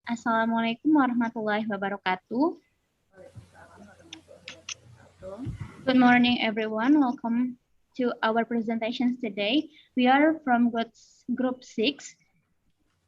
Assalamualaikum warahmatullahi wabarakatuh. Good morning, everyone. Welcome to our presentations today. We are from Group 6,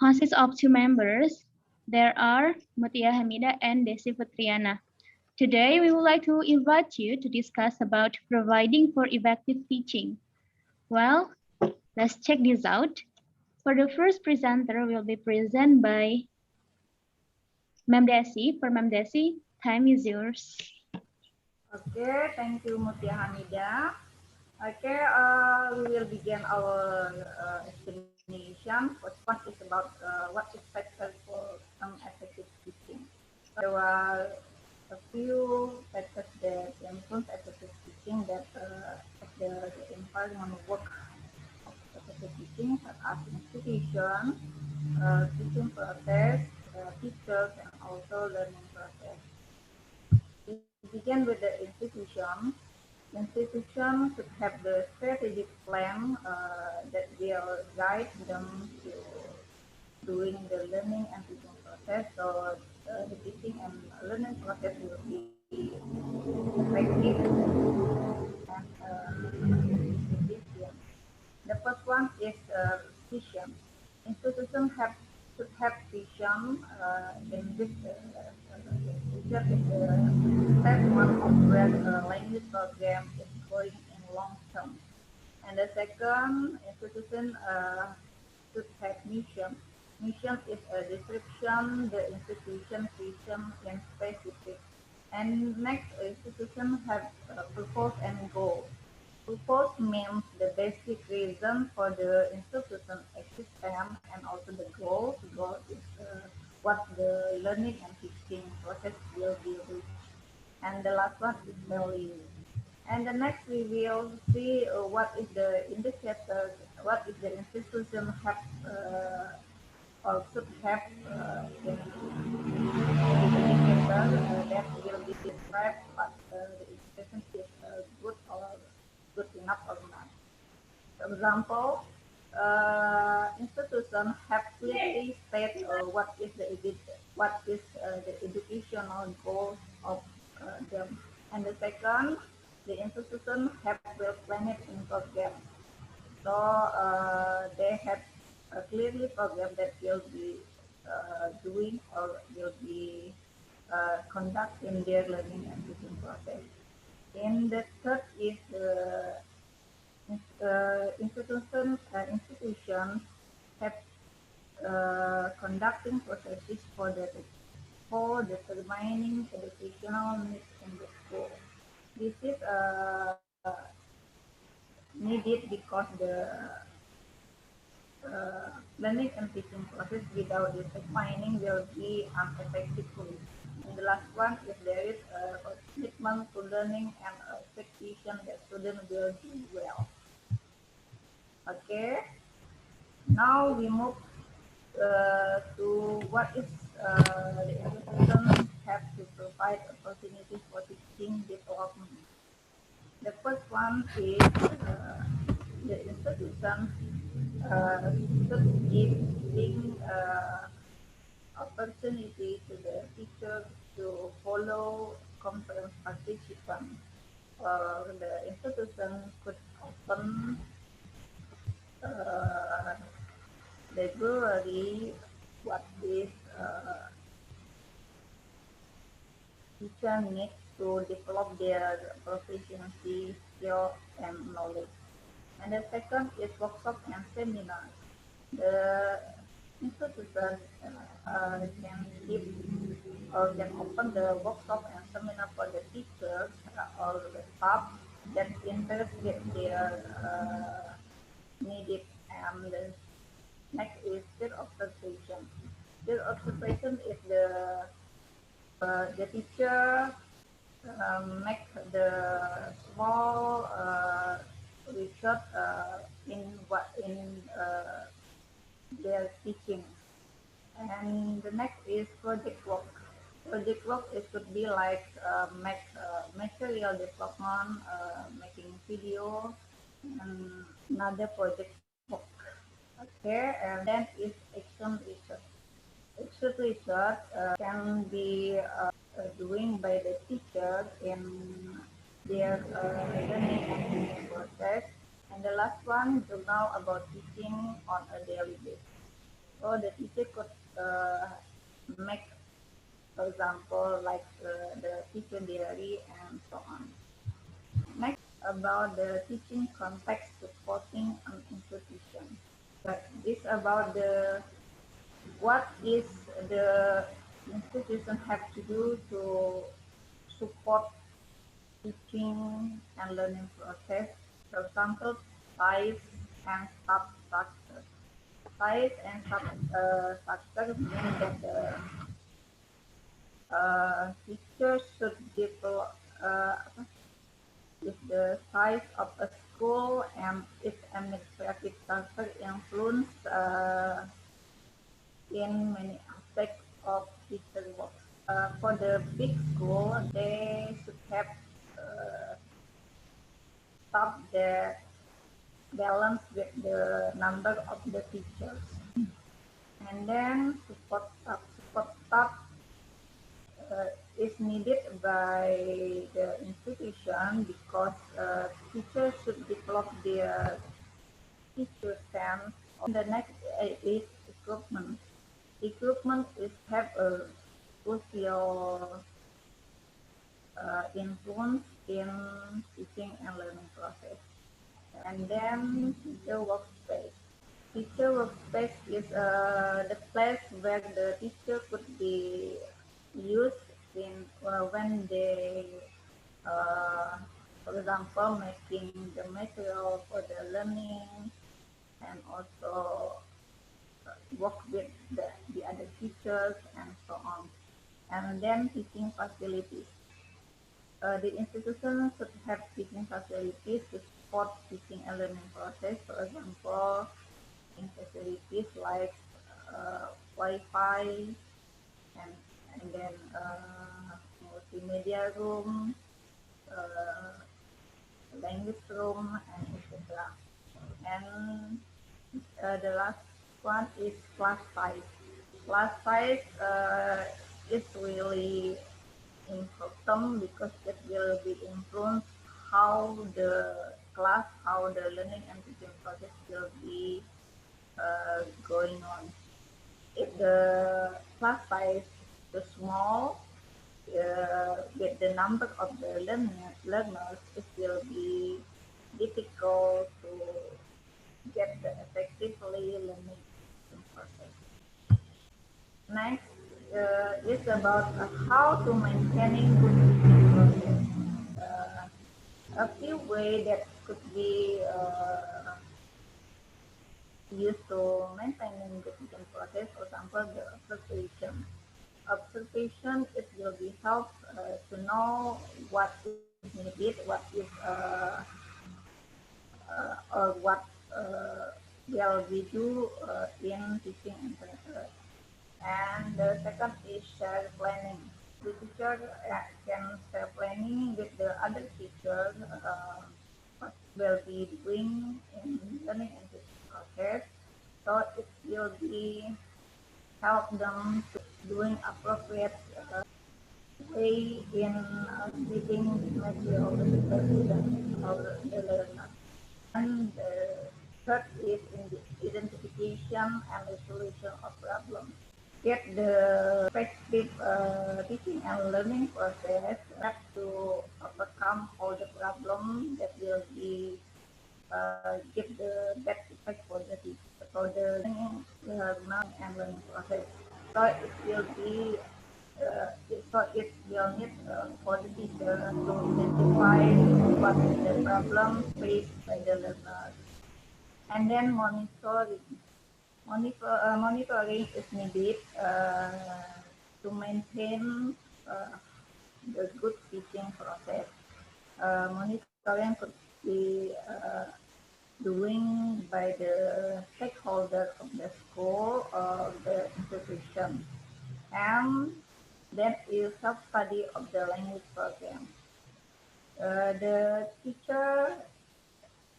consists of two members. There are Mutia Hamida and Desi Putriana. Today, we would like to invite you to discuss about providing for effective teaching. Well, let's check this out. For the first presenter will be presented by Ma'am Desi. For Ma'am Desi, time is yours. Okay, thank you Mutia Hamida. Okay, we will begin our explanation. First one is about what is factors for some effective teaching. There are a few factors that influence effective teaching that the environment work of effective teaching, such as institution, teaching process, teachers, and also learning process. We begin with the institution. Institutions should have the strategic plan that will guide them to doing the learning and teaching process. So the teaching and learning process will be effective and efficient. The first one is vision. Institutions should have vision in this vision is the statement of where language program is going in long term. And the second institution should have mission. Mission is a description, the institution vision in specific. And next institution have purpose and goal. Purpose means the basic reason for the institution existence and also the goal. The goal is what the learning and teaching process will be reached. And the last one is value. And the next we will see what is the indicator, what is the institution have or should have in indicator that will be described what the institution is good or good enough or not. For example, institution have clearly state what is the educational goal of them. And the second, the institution have well planned in program. So they have a clearly program that will be doing or will be conducting their learning and teaching process. And the third is the institutions have conducting processes for determining educational needs in the school. This is needed because the learning and teaching process without this defining will be ineffective. And the last one is there is a commitment to learning and expectation that students will do well. Okay, now we move to what is the institution have to provide opportunities for teaching development. The first one is the institution should giving opportunity to the teacher to follow conference participants. The institution could open uh, library what is teacher needs to develop their proficiency, skill, and knowledge. And the second is workshop and seminar. The institution can give or can open the workshop and seminar for the teachers or the staff that interested their needed. And the next is field observation. Field observation is the teacher make the small research in what in their teaching. And the next is project work. Project work it could be like make material development, making video, and another project work. Okay, and then is action research. supervision can be doing by the teacher in their learning and teaching process. And the last one to know about teaching on a daily basis. So the teacher could make, for example, like the teacher diary and so on. Next, about the teaching context supporting an institution. But this about the what is the institution have to do to support teaching and learning process. For example, size and substructure. Size and substructure mean that the teacher should develop if the size of a school and its administrative structure influence in many aspects of teacher work. For the big school, they should have staff that balance with the number of the teachers. And then support staff is needed by the institution because teachers should develop their teacher sense. The next is equipment. Equipment is have a crucial influence in teaching and learning process. And then teacher workspace. Teacher workspace is the place where the teacher could be used in when they, for example, making the material for the learning and also work with the other teachers and so on. And then teaching facilities. The institution should have teaching facilities to support teaching and learning process. For example, in facilities like Wi-Fi and then multimedia room, uh, language room, and etc. And the last one is class size. Class size is really important because it will be influence how the class, how the learning and teaching process will be going on. If the class size is small, with the number of the learners, it will be difficult to get the effectively learning process. Next is about how to maintaining good teaching process. A few ways that could be used to maintaining good teaching process, for example, the observation. Observation, it will be help to know what is needed, what is or what will we do in teaching and the second is share planning. The teacher can share planning with the other teachers what will be doing in learning and teaching process. So it will be help them to doing appropriate way in teaching material to the students or the learner. And the third is in the identification and resolution of problems. Get the effective teaching and learning process have to overcome all the problems that will be give the best effect for the teacher, for the learning and learning process. So it will be so it will need for the teacher to identify what is the problem faced by the learner, and then monitoring is needed to maintain the good teaching process. Monitoring could be doing by the stakeholder of the school or the institution. And then is self-study of the language program. The teacher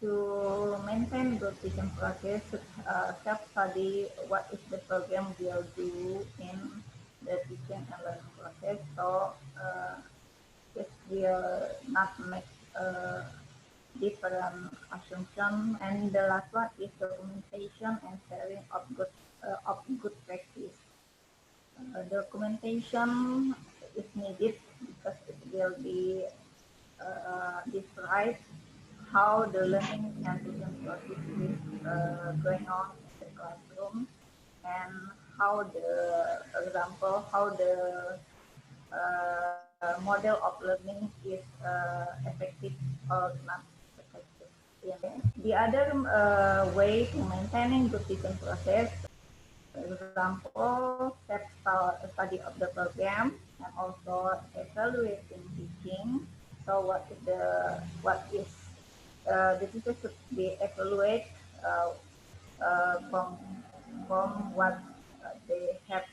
To maintain good teaching process, self-study what is the program will do in the teaching and learning process. So it will not make different assumption. And the last one is documentation and sharing of good practice. Documentation is needed because it will be describe how the learning and teaching process is going on in the classroom, and how the example, how the model of learning is effective or not effective. Yeah. The other way to maintaining good teaching process, for example, study of the program and also evaluating teaching. So the teacher should be evaluate uh, from what they have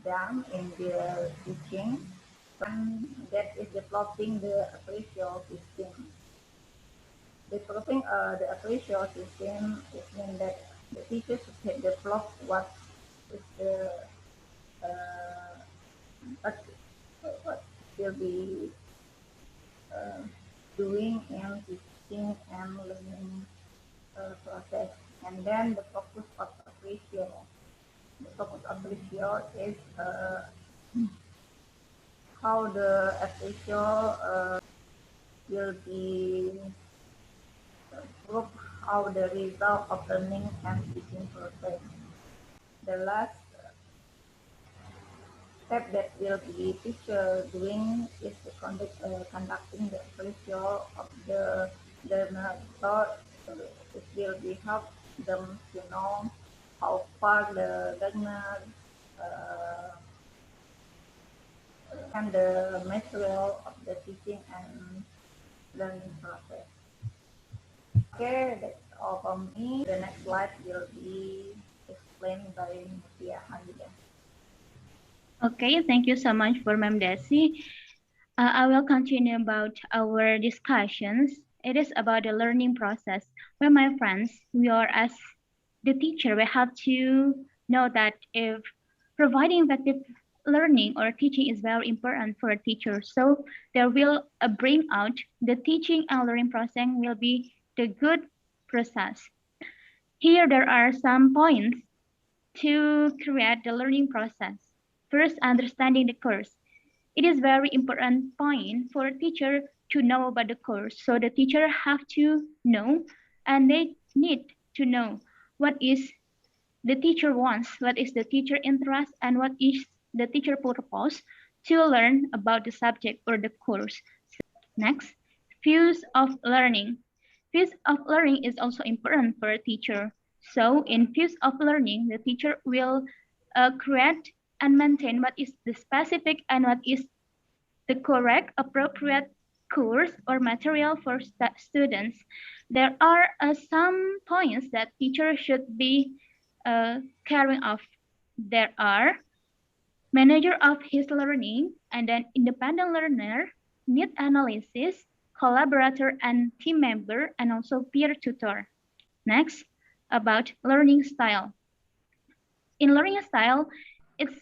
done in their teaching, and that is developing the appraisal system. Developing the appraisal system is mean that the teacher should develop what is the uh, what, what will be uh, doing in teaching and learning process. And then the focus of appraisal. The focus of appraisal is how the appraisal will be prove how the result of learning and teaching process. The last step that will be teacher doing is to conducting the appraisal of the learner. So it will be help them to know how far the learner uh, and the material of the teaching and learning process. Okay, that's all from me. The next slide will be explained by Mutia Hamida. Okay, thank you so much for Ma'am Desi. I will continue about our discussions. It is about the learning process. Well, my friends, we are as the teacher, we have to know that if providing effective learning or teaching is very important for a teacher. So there will bring out the teaching and learning process will be the good process. Here there are some points to create the learning process. First, understanding the course. It is very important point for a teacher to know about the course. So the teacher have to know and they need to know what is the teacher wants, what is the teacher interest, and what is the teacher purpose to learn about the subject or the course. Next, views of learning. Views of learning is also important for a teacher. So in views of learning, the teacher will create and maintain what is the specific and what is the correct appropriate course or material for students. There are some points that teachers should be carrying off. There are manager of his learning and then independent learner, need analysis, collaborator and team member, and also peer tutor. Next, about learning style. In learning style, it's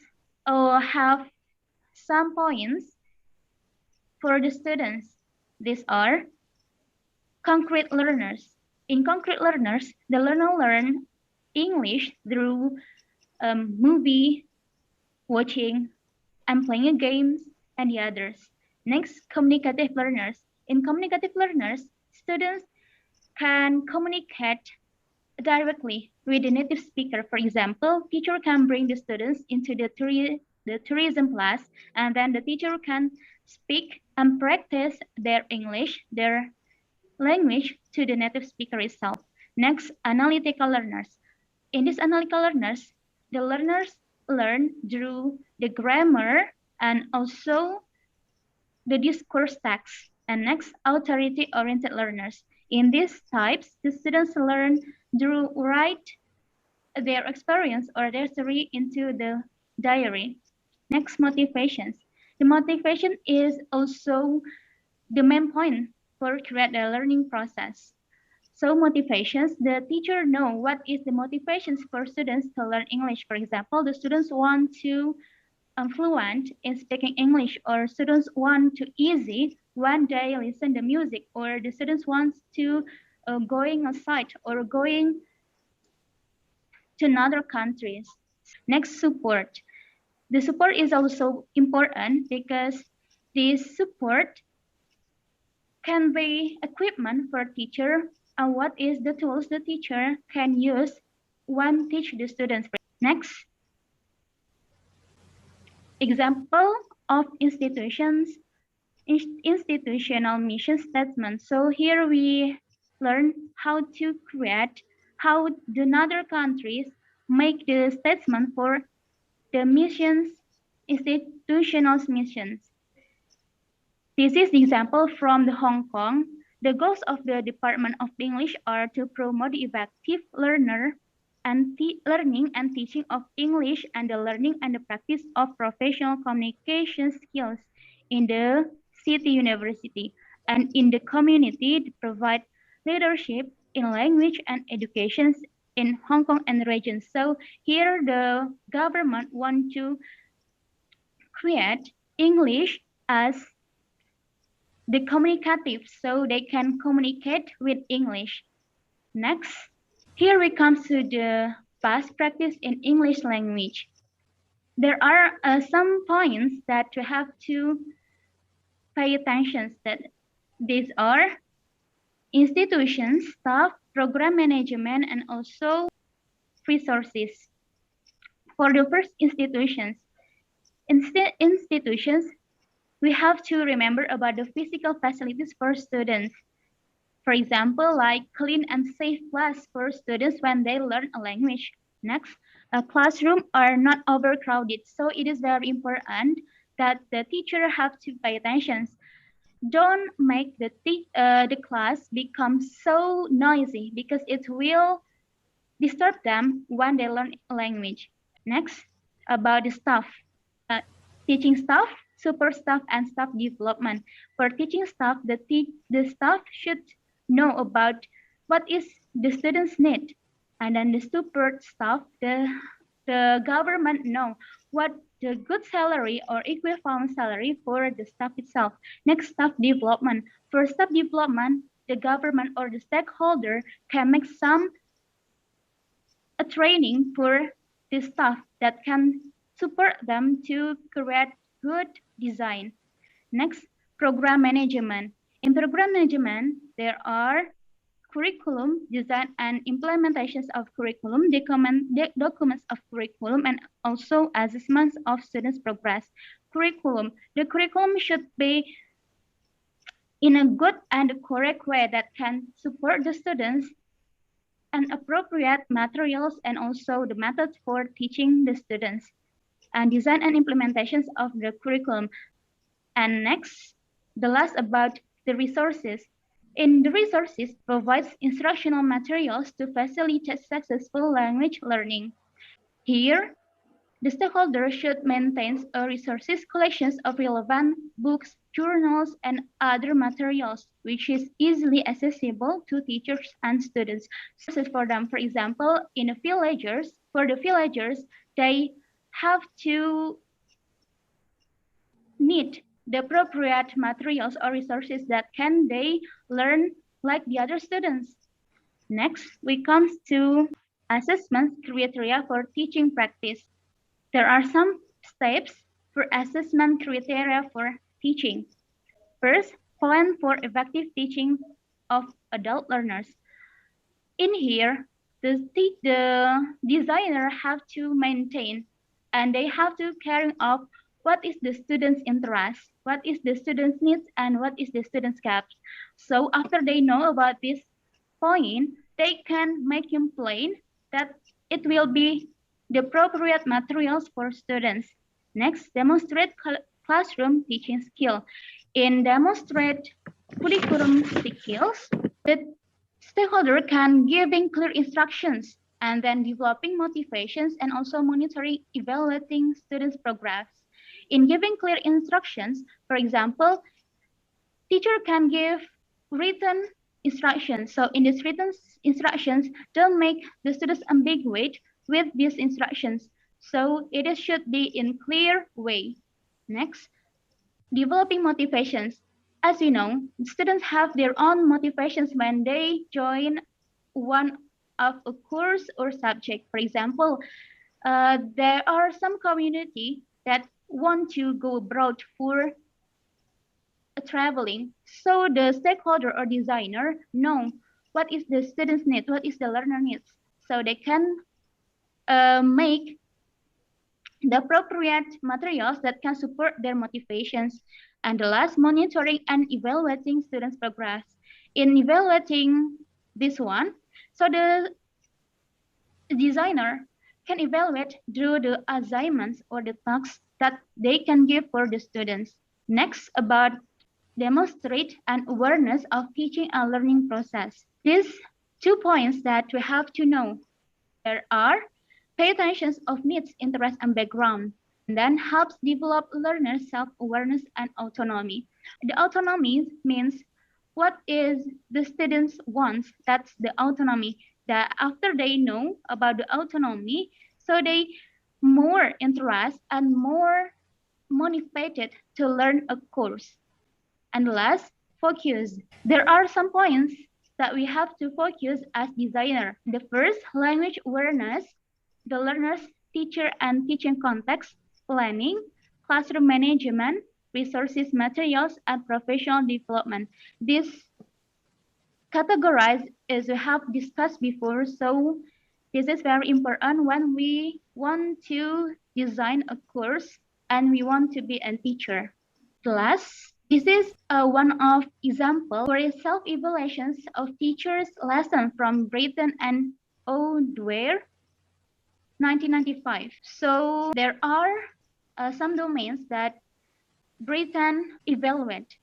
have some points for the students. These are concrete learners. In concrete learners, the learner learn English through movie, watching, and playing games, and the others. Next, communicative learners. In communicative learners, students can communicate directly with the native speaker. For example, teacher can bring the students into the tourism class, and then the teacher can speak and practice their English, their language to the native speaker itself. Next, analytical learners. In these analytical learners, the learners learn through the grammar and also the discourse text. And next, authority-oriented learners. In these types, the students learn through write their experience or their story into the diary. Next, motivations. The motivation is also the main point for create the learning process. So motivations, the teacher know what is the motivations for students to learn English. For example, the students want to fluent in speaking English, or students want to easy when they listen to music, or the students want to going outside or going to another countries. Next, support. The support is also important because this support can be equipment for teacher and what is the tools the teacher can use when teach the students. Next, example of institutional mission statement. So here we learn how to create, how the other countries make the statement for the missions, institutional missions. This is the example from the Hong Kong. The goals of the Department of English are to promote effective learning and teaching of English, and the learning and the practice of professional communication skills in the city university and in the community, to provide leadership in language and education in Hong Kong and region. So here the government want to create English as the communicative, so they can communicate with English. Next, here we come to the past practice in English language. There are some points that you have to pay attention. That these are institutions, staff, program management, and also resources. For the first institutions, we have to remember about the physical facilities for students. For example, like clean and safe class for students when they learn a language. Next, a classroom are not overcrowded. So it is very important that the teacher have to pay attention. Don't make the class become so noisy, because it will disturb them when they learn a language. Next, about the staff. Teaching staff, support staff, and staff development. For teaching staff, the staff should know about what is the students need, and then the support staff, the government know what the good salary or equivalent salary for the staff itself. Next, staff development. For staff development, the government or the stakeholder can make some a training for the staff that can support them to create good design. Next, program management. In program management, there are curriculum, design and implementations of curriculum, documents of curriculum, and also assessments of students' progress. Curriculum. The curriculum should be in a good and correct way that can support the students, and appropriate materials, and also the methods for teaching the students, and design and implementations of the curriculum. And next, the last about the resources. In the resources provides instructional materials to facilitate successful language learning. Here, the stakeholder should maintain a resources collections of relevant books, journals, and other materials, which is easily accessible to teachers and students. Sources for them, for example, in the villagers, for the villagers, they have to need the appropriate materials or resources that can they learn like the other students. Next, we come to assessment criteria for teaching practice. There are some steps for assessment criteria for teaching. First, plan for effective teaching of adult learners. In here, the designer have to maintain, and they have to carry out what is the student's interest, what is the student's needs, and what is the student's gaps. So after they know about this point, they can make him plain that it will be the appropriate materials for students. Next, demonstrate classroom teaching skill. In demonstrate curriculum skills, the stakeholder can giving clear instructions, and then developing motivations, and also monitoring, evaluating students' progress. In giving clear instructions, for example, teacher can give written instructions. So in these written instructions, don't make the students ambiguous with these instructions. So should be in clear way. Next, developing motivations. As you know, students have their own motivations when they join one of a course or subject. For example, there are some community that want to go abroad for traveling. So the stakeholder or designer know what is the student's need, what is the learner needs. So they can make the appropriate materials that can support their motivations. And the last, monitoring and evaluating students' progress. In evaluating this one, so the designer can evaluate through the assignments or the tasks that they can give for the students. Next, about demonstrate an awareness of teaching and learning process. These 2 points that we have to know. There are pay attention of needs, interest, and background, and then helps develop learners' self-awareness and autonomy. The autonomy means what is the students wants. That's the autonomy. That after they know about the autonomy, so they more interest and more motivated to learn a course. And last, focus. There are some points that we have to focus as designer. The first, language awareness, the learner's teacher and teaching context, planning, classroom management, resources, materials, and professional development. This categorized as we have discussed before, so this is very important when we want to design a course and we want to be a teacher. Class, this is one of example for self-evaluations of teachers' lesson from Brayton and O'Dwyer, 1995. So there are some domains that Brayton evaluate: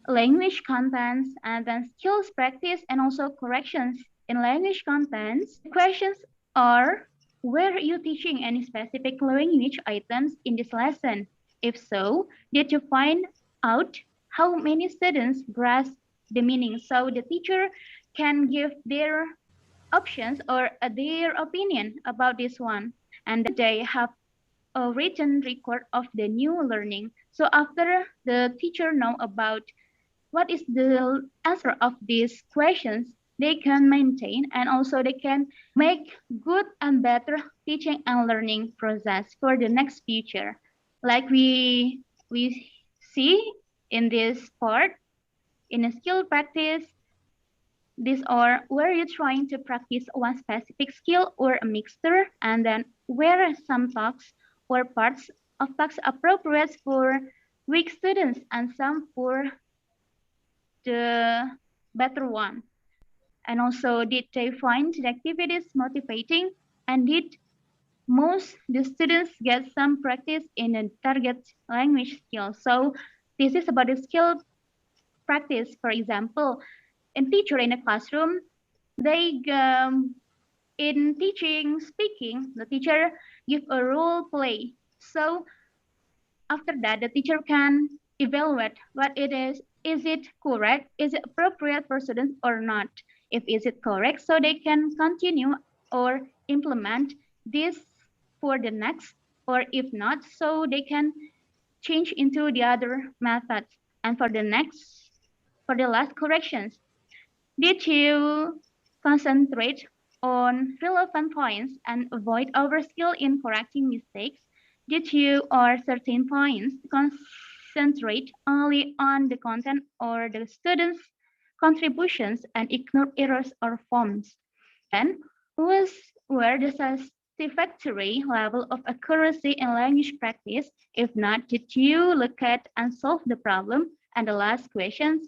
language contents, and then skills practice, and also corrections. In language contents, questions are: were you teaching any specific language items in this lesson? If so, did you find out how many students grasp the meaning? So the teacher can give their options or their opinion about this one, and they have a written record of the new learning. So after the teacher know about what is the answer of these questions, they can maintain and also they can make good and better teaching and learning process for the next future. Like we see in this part, in a skill practice, these are where you're trying to practice one specific skill or a mixture, and then where some talks or parts of talks appropriate for weak students and some for the better one. And also, did they find the activities motivating? And did most the students get some practice in a target language skill? So this is about the skill practice. For example, in teacher in a classroom, they in teaching speaking, the teacher give a role play. So after that, the teacher can evaluate what it is. Is it correct? Is it appropriate for students or not? If is it correct, so they can continue or implement this for the next, or if not, so they can change into the other methods. And for the next, for the last corrections, did you concentrate on relevant points and avoid overskill in correcting mistakes? Did you or certain points concentrate only on the content or the students' contributions and ignore errors or forms? And was where the satisfactory level of accuracy in language practice? If not, did you look at and solve the problem? And the last questions,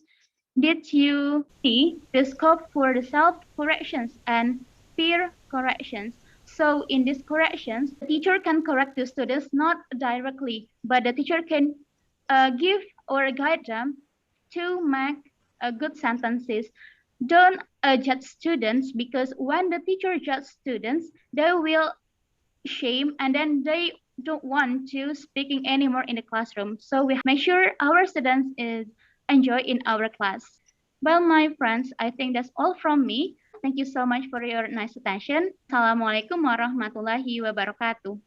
did you see the scope for the self-corrections and peer corrections? So in these corrections, the teacher can correct the students not directly, but the teacher can give or guide them to make good sentences. Don't judge students, because when the teacher judges students, they will shame and then they don't want to speaking anymore in the classroom. So we make sure our students is enjoy in our class. Well, my friends, I think that's all from me. Thank you so much for your nice attention. Assalamualaikum warahmatullahi wabarakatuh.